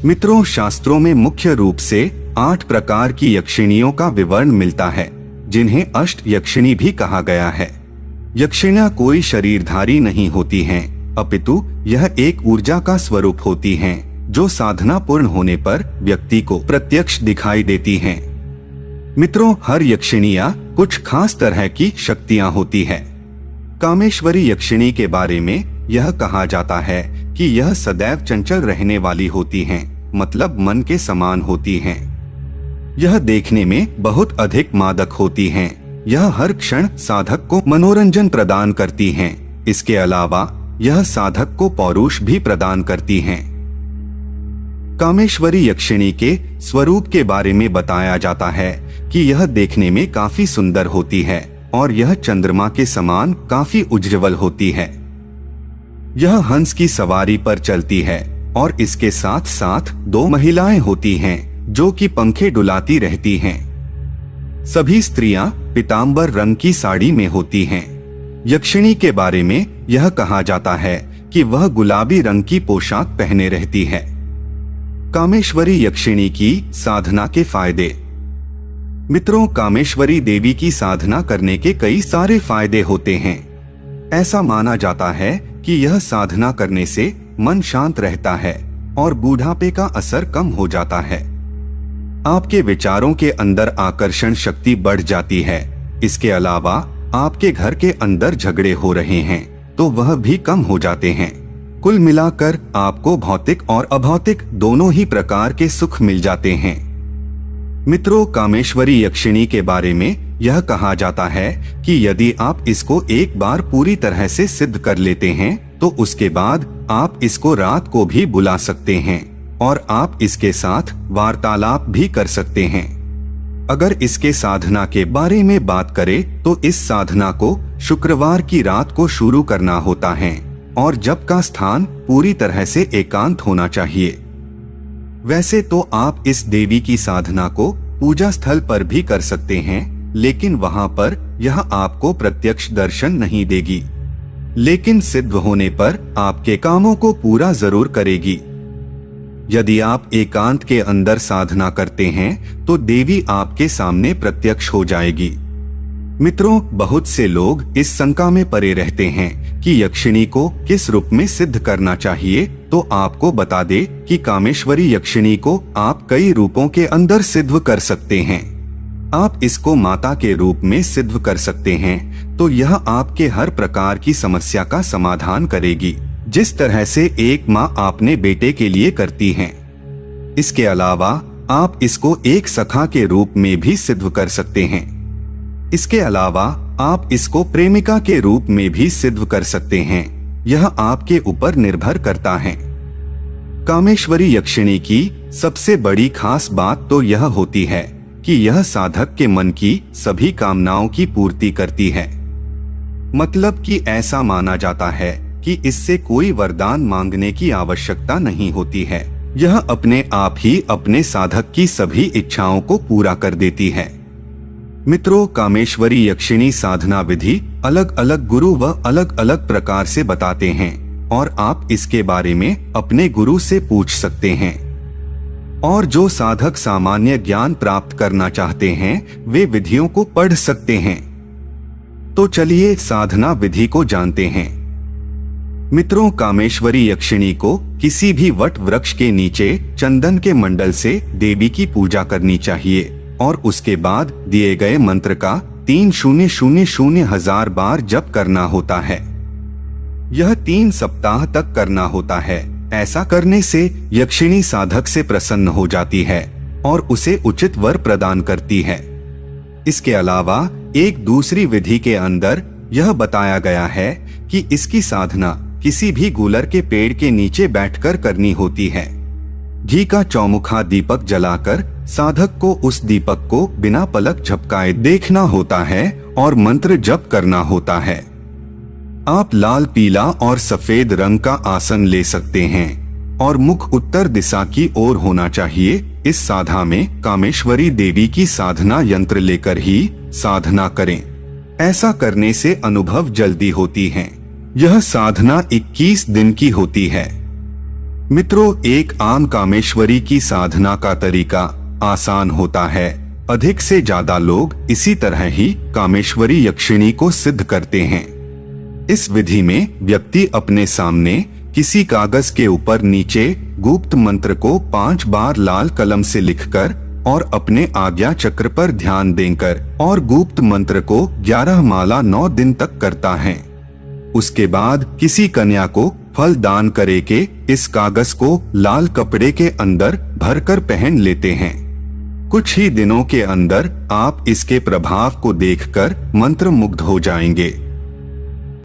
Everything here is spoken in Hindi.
मित्रों, शास्त्रों में मुख्य रूप से 8 प्रकार की यक्षिणियों का विवरण मिलता है, जिन्हें अष्ट यक्षिणी भी कहा गया है। यक्षिणियां कोई शरीरधारी नहीं होती हैं, अपितु यह एक ऊर्जा का स्वरूप होती हैं, जो साधना पूर्ण होने पर व्यक्ति को प्रत्यक्ष दिखाई देती हैं। मित्रों, हर यक्षिणियां कुछ खास तरह की शक्तियां होती है। कामेश्वरी यक्षिणी के बारे में यह कहा जाता है कि यह सदैव चंचल रहने वाली होती हैं, मतलब मन के समान होती हैं। यह देखने में बहुत अधिक मादक होती हैं। यह हर क्षण साधक को मनोरंजन प्रदान करती हैं। इसके अलावा यह साधक को पौरुष भी प्रदान करती हैं। कामेश्वरी यक्षिणी के स्वरूप के बारे में बताया जाता है कि यह देखने में काफी सुंदर होती है और यह चंद्रमा के समान काफी उज्ज्वल होती है। यह हंस की सवारी पर चलती है और इसके साथ साथ 2 महिलाएं होती हैं जो कि पंखे डुलाती रहती हैं। सभी स्त्रियां पीतांबर रंग की साड़ी में होती हैं। यक्षिणी के बारे में यह कहा जाता है कि वह गुलाबी रंग की पोशाक पहने रहती है। कामेश्वरी यक्षिणी की साधना के फायदे। मित्रों, कामेश्वरी देवी की साधना करने के कई सारे फायदे होते हैं। ऐसा माना जाता है कि यह साधना करने से मन शांत रहता है और बूढ़ापे का असर कम हो जाता है। आपके विचारों के अंदर आकर्षण शक्ति बढ़ जाती है। इसके अलावा आपके घर के अंदर झगड़े हो रहे हैं तो वह भी कम हो जाते हैं। कुल मिलाकर आपको भौतिक और अभौतिक दोनों ही प्रकार के सुख मिल जाते हैं। मित्रों, कामेश्वरी यक्षिणी के बारे में यह कहा जाता है कि यदि आप इसको एक बार पूरी तरह से सिद्ध कर लेते हैं तो उसके बाद आप इसको रात को भी बुला सकते हैं और आप इसके साथ वार्तालाप भी कर सकते हैं। अगर इसके साधना के बारे में बात करें तो इस साधना को शुक्रवार की रात को शुरू करना होता है और जप का स्थान पूरी तरह से एकांत होना चाहिए। वैसे तो आप इस देवी की साधना को पूजा स्थल पर भी कर सकते हैं, लेकिन वहां पर यह आपको प्रत्यक्ष दर्शन नहीं देगी, लेकिन सिद्ध होने पर आपके कामों को पूरा जरूर करेगी। यदि आप एकांत के अंदर साधना करते हैं तो देवी आपके सामने प्रत्यक्ष हो जाएगी। मित्रों, बहुत से लोग इस शंका में पड़े रहते हैं कि यक्षिणी को किस रूप में सिद्ध करना चाहिए, तो आपको बता दे कि कामेश्वरी यक्षिणी को आप कई रूपों के अंदर सिद्ध कर सकते हैं। आप इसको माता के रूप में सिद्ध कर सकते हैं तो यह आपके हर प्रकार की समस्या का समाधान करेगी, जिस तरह से एक माँ अपने बेटे के लिए करती है। इसके अलावा आप इसको एक सखा के रूप में भी सिद्ध कर सकते हैं। इसके अलावा आप इसको प्रेमिका के रूप में भी सिद्ध कर सकते हैं। यह आपके ऊपर निर्भर करता है। कामेश्वरी यक्षिणी की सबसे बड़ी खास बात तो यह होती है कि यह साधक के मन की सभी कामनाओं की पूर्ति करती है। मतलब कि ऐसा माना जाता है कि इससे कोई वरदान मांगने की आवश्यकता नहीं होती है। यह अपने आप ही अपने साधक की सभी इच्छाओं को पूरा कर देती है। मित्रों, कामेश्वरी यक्षिणी साधना विधि अलग अलग गुरु व अलग अलग प्रकार से बताते हैं और आप इसके बारे में अपने गुरु से पूछ सकते हैं। और जो साधक सामान्य ज्ञान प्राप्त करना चाहते हैं वे विधियों को पढ़ सकते हैं। तो चलिए साधना विधि को जानते हैं। मित्रों, कामेश्वरी यक्षिणी को किसी भी वट वृक्ष के नीचे चंदन के मंडल से देवी की पूजा करनी चाहिए और उसके बाद दिए गए मंत्र का 3,000,000 बार जप करना होता है। यह 3 सप्ताह तक करना होता है। ऐसा करने से यक्षिणी साधक से प्रसन्न हो जाती है और उसे उचित वर प्रदान करती है। इसके अलावा एक दूसरी विधि के अंदर यह बताया गया है कि इसकी साधना किसी भी गूलर के पेड़ के नीचे बैठकर करनी होती है। घी का चौमुखा दीपक जलाकर साधक को उस दीपक को बिना पलक झपकाए देखना होता है और मंत्र जप करना होता है। आप लाल, पीला और सफेद रंग का आसन ले सकते हैं और मुख उत्तर दिशा की ओर होना चाहिए। इस साधना में कामेश्वरी देवी की साधना यंत्र लेकर ही साधना करें। ऐसा करने से अनुभव जल्दी होती है। यह साधना 21 दिन की होती है। मित्रों, एक आम कामेश्वरी की साधना का तरीका आसान होता है। अधिक से ज्यादा लोग इसी तरह ही कामेश्वरी यक्षिणी को सिद्ध करते हैं। इस विधि में व्यक्ति अपने सामने किसी कागज के ऊपर नीचे गुप्त मंत्र को 5 बार लाल कलम से लिखकर और अपने आज्ञा चक्र पर ध्यान देकर और गुप्त मंत्र को 11 माला 9 दिन तक करता है। उसके बाद किसी कन्या को फल दान करे के इस कागज को लाल कपड़े के अंदर भरकर पहन लेते हैं। कुछ ही दिनों के अंदर आप इसके प्रभाव को देखकर मंत्र मुग्ध हो जाएंगे।